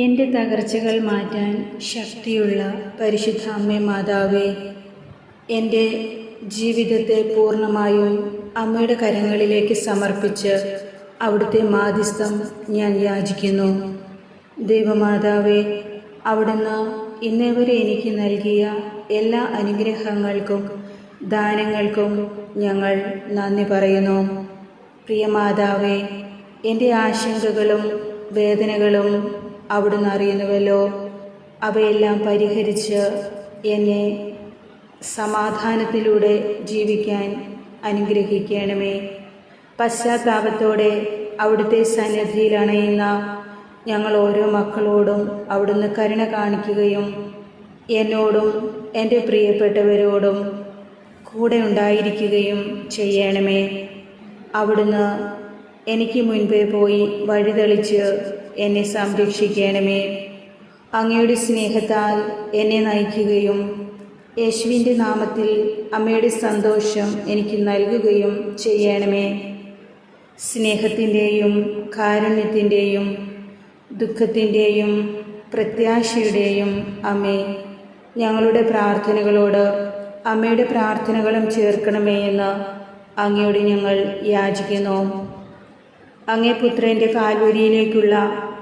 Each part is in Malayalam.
എൻ്റെ തകർച്ചകൾ മാറ്റാൻ ശക്തിയുള്ള പരിശുദ്ധ അമ്മേ മാതാവേ, എൻ്റെ ജീവിതത്തെ പൂർണ്ണമായും അമ്മയുടെ കരങ്ങളിലേക്ക് സമർപ്പിച്ച് അവിടുത്തെ മാധ്യസ്ഥം ഞാൻ യാചിക്കുന്നു. ദൈവമാതാവേ, അവിടുന്ന് ഇന്നേവരെ എനിക്ക് നൽകിയ എല്ലാ അനുഗ്രഹങ്ങൾക്കും ദാനങ്ങൾക്കും ഞങ്ങൾ നന്ദി പറയുന്നു. പ്രിയമാതാവേ, എൻ്റെ ആശങ്കകളും വേദനകളും അവിടുന്ന് അറിയുന്നുവല്ലോ. അവയെല്ലാം പരിഹരിച്ച് എന്നെ സമാധാനത്തിലൂടെ ജീവിക്കാൻ അനുഗ്രഹിക്കണമേ. പശ്ചാത്താപത്തോടെ അവിടുത്തെ സന്നിധിയിൽ അണയുന്ന ഞങ്ങൾ ഓരോ മക്കളോടും അവിടുന്ന് കരുണ കാണിക്കുകയും എന്നോടും എൻ്റെ പ്രിയപ്പെട്ടവരോടും കൂടെ ഉണ്ടായിരിക്കുകയും ചെയ്യണമേ. അവിടുന്ന് എനിക്ക് മുൻപേ പോയി വഴിതെളിച്ച് എന്നെ സംരക്ഷിക്കണമേ. അങ്ങയുടെ സ്നേഹത്താൽ എന്നെ നയിക്കുകയും യേശുവിൻ്റെ നാമത്തിൽ അമ്മയുടെ സന്തോഷം എനിക്ക് നൽകുകയും ചെയ്യണമേ. സ്നേഹത്തിൻ്റെയും കാരുണ്യത്തിൻ്റെയും ദുഃഖത്തിൻ്റെയും പ്രത്യാശയുടെയും അമ്മേ, ഞങ്ങളുടെ പ്രാർത്ഥനകളോട് അമ്മയുടെ പ്രാർത്ഥനകളും ചേർക്കണമേ എന്ന് അങ്ങയോട് ഞങ്ങൾ യാചിക്കുന്നു. അങ്ങേ പുത്രൻ്റെ കാൽവരിയിലേക്കുള്ള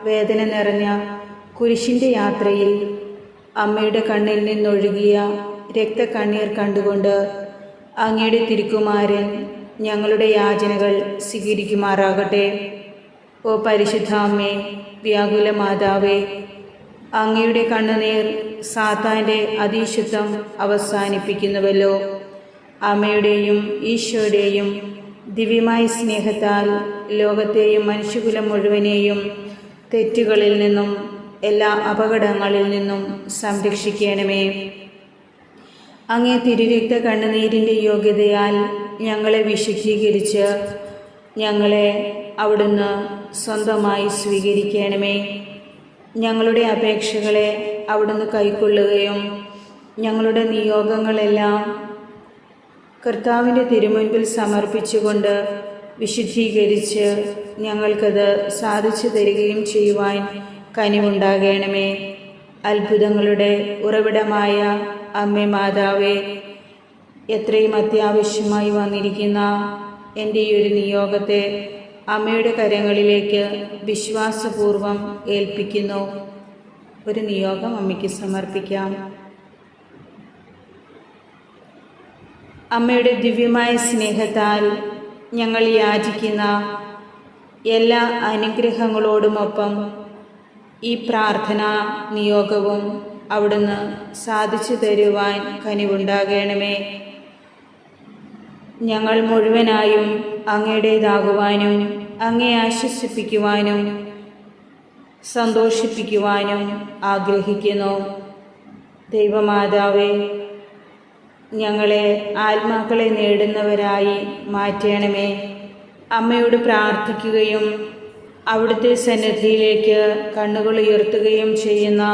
വേദന നിറഞ്ഞ കുരിശിൻ്റെ യാത്രയിൽ അമ്മയുടെ കണ്ണിൽ നിന്നൊഴുകിയ രക്തക്കണ്ണീർ കണ്ടുകൊണ്ട് അങ്ങയുടെ തിരുക്കുമാരൻ ഞങ്ങളുടെ യാചനകൾ സ്വീകരിക്കുമാറാകട്ടെ. ഓ പരിശുദ്ധ അമ്മേ, വ്യാകുല മാതാവേ, അങ്ങയുടെ കണ്ണുനീർ സാത്താൻ്റെ അതീശത്വം അവസാനിപ്പിക്കുന്നുവല്ലോ. അമ്മയുടെയും ഈശോയുടെയും ദിവ്യമായ സ്നേഹത്താൽ ലോകത്തെയും മനുഷ്യകുലം മുഴുവനെയും തെറ്റുകളിൽ നിന്നും എല്ലാ അപകടങ്ങളിൽ നിന്നും സംരക്ഷിക്കണമേ. അങ്ങേ തിരുരക്ത കണ്ണുനീരിൻ്റെ യോഗ്യതയാൽ ഞങ്ങളെ വിശുദ്ധീകരിച്ച് ഞങ്ങളെ അവിടുന്ന് സ്വന്തമായി സ്വീകരിക്കണമേ. ഞങ്ങളുടെ അപേക്ഷകളെ അവിടുന്ന് കൈക്കൊള്ളുകയും ഞങ്ങളുടെ നിയോഗങ്ങളെല്ലാം കർത്താവിൻ്റെ തിരുമുൻപിൽ സമർപ്പിച്ചുകൊണ്ട് വിശുദ്ധീകരിച്ച് ഞങ്ങൾക്കത് സാധിച്ചു തരികയും ചെയ്യുവാൻ കനിവുണ്ടാകണമേ. അത്ഭുതങ്ങളുടെ ഉറവിടമായ അമ്മേ മാതാവേ, എത്രയും അത്യാവശ്യമായി വന്നിരിക്കുന്ന എൻ്റെ ഈ ഒരു നിയോഗത്തെ അമ്മയുടെ കരങ്ങളിലേക്ക് വിശ്വാസപൂർവം ഏൽപ്പിക്കുന്നു. ഒരു നിയോഗം അമ്മയ്ക്ക് സമർപ്പിക്കാം. അമ്മയുടെ ദിവ്യമായ സ്നേഹത്താൽ ഞങ്ങൾ യാചിക്കുന്ന എല്ലാ അനുഗ്രഹങ്ങളോടുമൊപ്പം ഈ പ്രാർത്ഥനാ നിയോഗവും അവിടുന്ന് സാധിച്ചു തരുവാൻ കനിവുണ്ടാകണമേ. ഞങ്ങൾ മുഴുവനായും അങ്ങയുടേതാകുവാനും അങ്ങയെ ആശ്വസിപ്പിക്കുവാനും സന്തോഷിപ്പിക്കുവാനും ആഗ്രഹിക്കുന്നു. ദൈവമാതാവേ, ഞങ്ങളെ ആത്മാക്കളെ നേടുന്നവരായി മാറ്റണമേ. അമ്മയോട് പ്രാർത്ഥിക്കുകയും അവിടുത്തെ സന്നിധിയിലേക്ക് കണ്ണുകൾ ഉയർത്തുകയും ചെയ്യുന്ന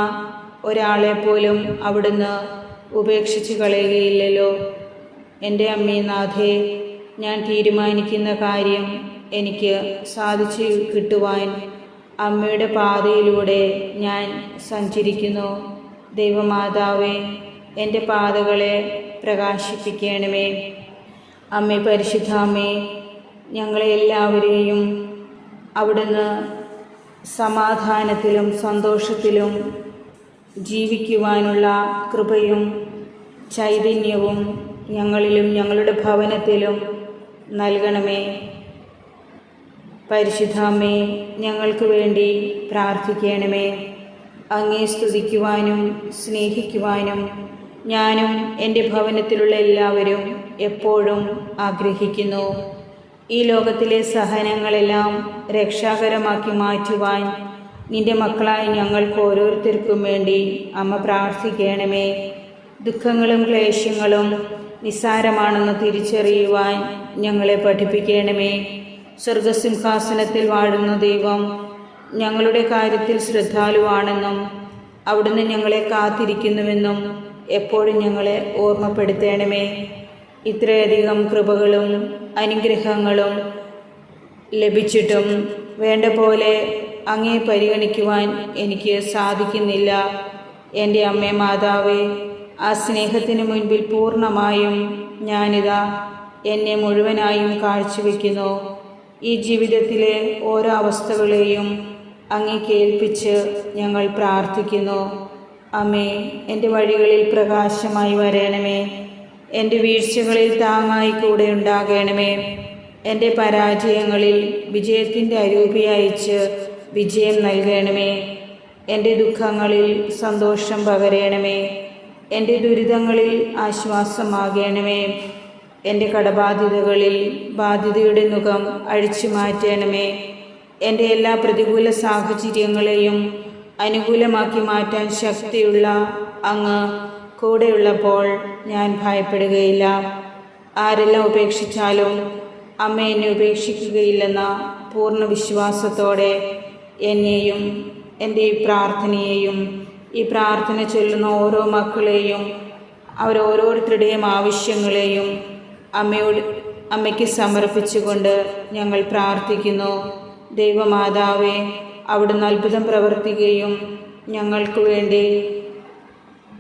ഒരാളെ പോലും അവിടുന്ന് ഉപേക്ഷിച്ച് കളയുകയില്ലല്ലോ. എൻ്റെ അമ്മേ നാഥേ, ഞാൻ തീരുമാനിക്കുന്ന കാര്യം എനിക്ക് സാധിച്ചു കിട്ടുവാൻ അമ്മയുടെ പാതയിലൂടെ ഞാൻ സഞ്ചരിക്കുന്നു. ദൈവമാതാവേ, എൻ്റെ പാതകളെ പ്രകാശിപ്പിക്കണമേ. അമ്മേ പരിശുദ്ധാമ്മേ, ഞങ്ങളെ എല്ലാവരെയും അവിടുന്ന് സമാധാനത്തിലും സന്തോഷത്തിലും ജീവിക്കുവാനുള്ള കൃപയും ചൈതന്യവും ഞങ്ങളിലും ഞങ്ങളുടെ ഭവനത്തിലും നൽകണമേ. പരിശുദ്ധാമ്മേ, ഞങ്ങൾക്ക് വേണ്ടി പ്രാർത്ഥിക്കണമേ. അങ്ങേ സ്തുതിക്കുവാനും സ്നേഹിക്കുവാനും ഞാനും എൻ്റെ ഭവനത്തിലുള്ള എല്ലാവരും എപ്പോഴും ആഗ്രഹിക്കുന്നു. ഈ ലോകത്തിലെ സഹനങ്ങളെല്ലാം രക്ഷാകരമാക്കി മാറ്റുവാൻ നിൻ്റെ മക്കളായ ഞങ്ങൾക്ക് ഓരോരുത്തർക്കും വേണ്ടി അമ്മ പ്രാർത്ഥിക്കണമേ. ദുഃഖങ്ങളും ക്ലേശങ്ങളും നിസ്സാരമാണെന്ന് തിരിച്ചറിയുവാൻ ഞങ്ങളെ പഠിപ്പിക്കണമേ. സ്വർഗസിംഹാസനത്തിൽ വാഴുന്ന ദൈവം ഞങ്ങളുടെ കാര്യത്തിൽ ശ്രദ്ധാലുവാണെന്നും അവിടുന്ന് ഞങ്ങളെ കാത്തിരിക്കുന്നുവെന്നും എപ്പോഴും ഞങ്ങളെ ഓർമ്മപ്പെടുത്തണമേ. ഇത്രയധികം കൃപകളും അനുഗ്രഹങ്ങളും ലഭിച്ചിട്ടും വേണ്ട പോലെ അങ്ങയെ പരിഗണിക്കുവാൻ എനിക്ക് സാധിക്കുന്നില്ല. എൻ്റെ അമ്മേ മാതാവേ, ആ സ്നേഹത്തിന് മുൻപിൽ പൂർണ്ണമായും ഞാനിതാ എന്നെ മുഴുവനായും കാഴ്ചവെക്കുന്നു. ഈ ജീവിതത്തിലെ ഓരോ അവസ്ഥകളെയും അങ്ങേക്ക് ഏൽപ്പിച്ച് ഞങ്ങൾ പ്രാർത്ഥിക്കുന്നു. അമ്മേ, എൻ്റെ വഴികളിൽ പ്രകാശമായി വരണമേ. എൻ്റെ വീഴ്ചകളിൽ താങ്ങായി കൂടെ ഉണ്ടാകണമേ. എൻ്റെ പരാജയങ്ങളിൽ വിജയത്തിൻ്റെ അരൂപി അയച്ച് വിജയം നൽകണമേ. എൻ്റെ ദുഃഖങ്ങളിൽ സന്തോഷം പകരണമേ. എൻ്റെ ദുരിതങ്ങളിൽ ആശ്വാസമാകണമേ. എൻ്റെ കടബാധ്യതകളിൽ ബാധ്യതയുടെ മുഖം അഴിച്ചു മാറ്റണമേ. എൻ്റെ എല്ലാ പ്രതികൂല സാഹചര്യങ്ങളെയും അനുകൂലമാക്കി മാറ്റാൻ ശക്തിയുള്ള അങ്ങ് കൂടെയുള്ളപ്പോൾ ഞാൻ ഭയപ്പെടുകയില്ല. ആരെല്ലാം ഉപേക്ഷിച്ചാലും അമ്മ എന്നെ ഉപേക്ഷിക്കുകയില്ലെന്ന പൂർണ്ണ വിശ്വാസത്തോടെ എന്നെയും എൻ്റെ ഈ പ്രാർത്ഥനയെയും ഈ പ്രാർത്ഥന ചൊല്ലുന്ന ഓരോ മക്കളെയും അവരോരോരുത്തരുടെയും ആവശ്യങ്ങളെയും അമ്മയ്ക്ക് സമർപ്പിച്ചുകൊണ്ട് ഞങ്ങൾ പ്രാർത്ഥിക്കുന്നു. ദൈവമാതാവേ, അവിടുന്ന് അത്ഭുതം പ്രവർത്തിക്കുകയും ഞങ്ങൾക്ക് വേണ്ടി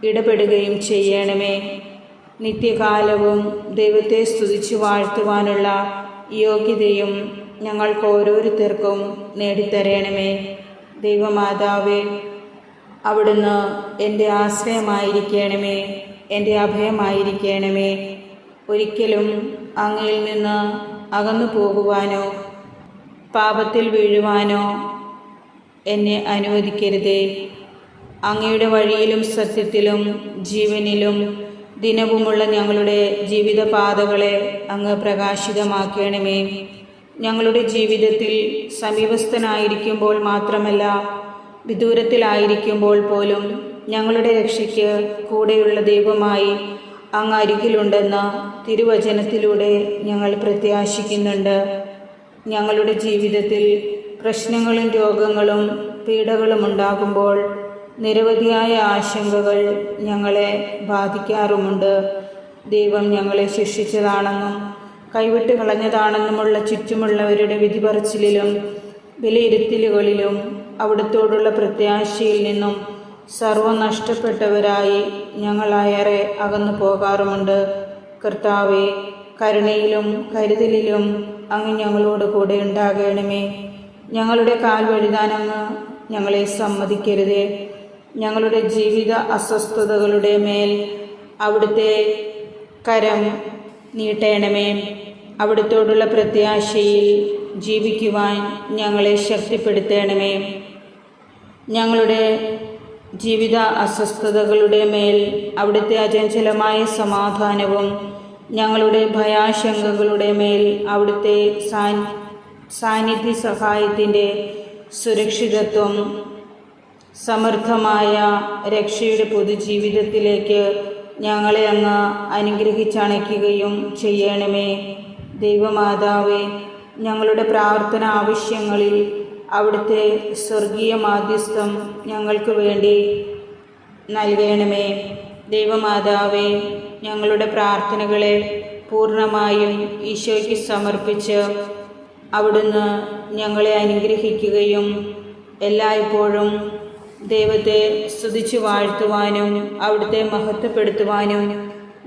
ഇടപെടുകയും ചെയ്യണമേ. നിത്യകാലവും ദൈവത്തെ സ്തുതിച്ചു വാഴ്ത്തുവാനുള്ള യോഗ്യതയും ഞങ്ങൾക്ക് ഓരോരുത്തർക്കും നേടിത്തരണമേ. ദൈവമാതാവേ, അവിടുന്ന് എൻ്റെ ആശ്രയമായിരിക്കണമേ, എൻ്റെ അഭയമായിരിക്കണമേ. ഒരിക്കലും അങ്ങയിൽ നിന്ന് അകന്നു പോകുവാനോ പാപത്തിൽ വീഴുവാനോ എന്നെ അനുവദിക്കരുതേ. അങ്ങയുടെ വഴിയിലും സത്യത്തിലും ജീവനിലും ദിനവുമുള്ള ഞങ്ങളുടെ ജീവിതപാതകളെ അങ്ങ് പ്രകാശിതമാക്കണമേ. ഞങ്ങളുടെ ജീവിതത്തിൽ സമീപസ്ഥനായിരിക്കുമ്പോൾ മാത്രമല്ല, വിദൂരത്തിലായിരിക്കുമ്പോൾ പോലും ഞങ്ങളുടെ രക്ഷയ്ക്ക് കൂടെയുള്ള ദൈവമായി അങ്ങ് അരികിലുണ്ടെന്ന് തിരുവചനത്തിലൂടെ ഞങ്ങൾ പ്രത്യാശിക്കുന്നുണ്ട്. ഞങ്ങളുടെ ജീവിതത്തിൽ പ്രശ്നങ്ങളും രോഗങ്ങളും പീഡകളും ഉണ്ടാകുമ്പോൾ നിരവധിയായ ആശങ്കകൾ ഞങ്ങളെ ബാധിക്കാറുമുണ്ട്. ദൈവം ഞങ്ങളെ ശിക്ഷിച്ചതാണെന്നും കൈവിട്ട് കളഞ്ഞതാണെന്നുമുള്ള ചുറ്റുമുള്ളവരുടെ വിധിപറച്ചിലിലും വിലയിരുത്തലുകളിലും അവിടുത്തോടുള്ള പ്രത്യാശയിൽ നിന്നും സർവ്വം നഷ്ടപ്പെട്ടവരായി ഞങ്ങളേറെ അകന്നു പോകാറുമുണ്ട്. കർത്താവേ, കരുണയിലും കരുതലിലും അങ്ങ് ഞങ്ങളോട് കൂടെ ഉണ്ടാകണമേ. ഞങ്ങളുടെ കാൽ വഴുതാൻ അങ്ങ് ഞങ്ങളെ സമ്മതിക്കരുതേ. ഞങ്ങളുടെ ജീവിത അസ്വസ്ഥതകളുടെ മേൽ അവിടുത്തെ കരം നീട്ടണമേ. അവിടുത്തോടുള്ള പ്രത്യാശയിൽ ജീവിക്കുവാൻ ഞങ്ങളെ ശക്തിപ്പെടുത്തണമേ. ഞങ്ങളുടെ ജീവിത അസ്വസ്ഥതകളുടെ മേൽ അവിടുത്തെ അചഞ്ചലമായ സമാധാനവും ഞങ്ങളുടെ ഭയാശങ്കകളുടെ മേൽ അവിടുത്തെ സാന്നിധ്യ സഹായത്തിൻ്റെ സുരക്ഷിതത്വം സമൃദ്ധമായ രക്ഷയുടെ പൊതുജീവിതത്തിലേക്ക് ഞങ്ങളെ അങ്ങ് അനുഗ്രഹിച്ചണയ്ക്കുകയും ചെയ്യണമേ. ദൈവമാതാവേ, ഞങ്ങളുടെ പ്രാർത്ഥന ആവശ്യങ്ങളിൽ അവിടുത്തെ സ്വർഗീയ മാധ്യസ്ഥം ഞങ്ങൾക്ക് വേണ്ടി നൽകണമേ. ദൈവമാതാവേ, ഞങ്ങളുടെ പ്രാർത്ഥനകളെ പൂർണ്ണമായും ഈശോയ്ക്ക് സമർപ്പിച്ച് അവിടുന്ന് ഞങ്ങളെ അനുഗ്രഹിക്കുകയും എല്ലായ്പ്പോഴും ദൈവത്തെ സ്തുതിച്ചു വാഴ്ത്തുവാനും അവിടുത്തെ മഹത്വപ്പെടുത്തുവാനും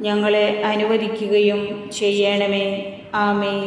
ഞങ്ങളെ അനുവദിക്കുകയും ചെയ്യണമേ. ആമേൻ.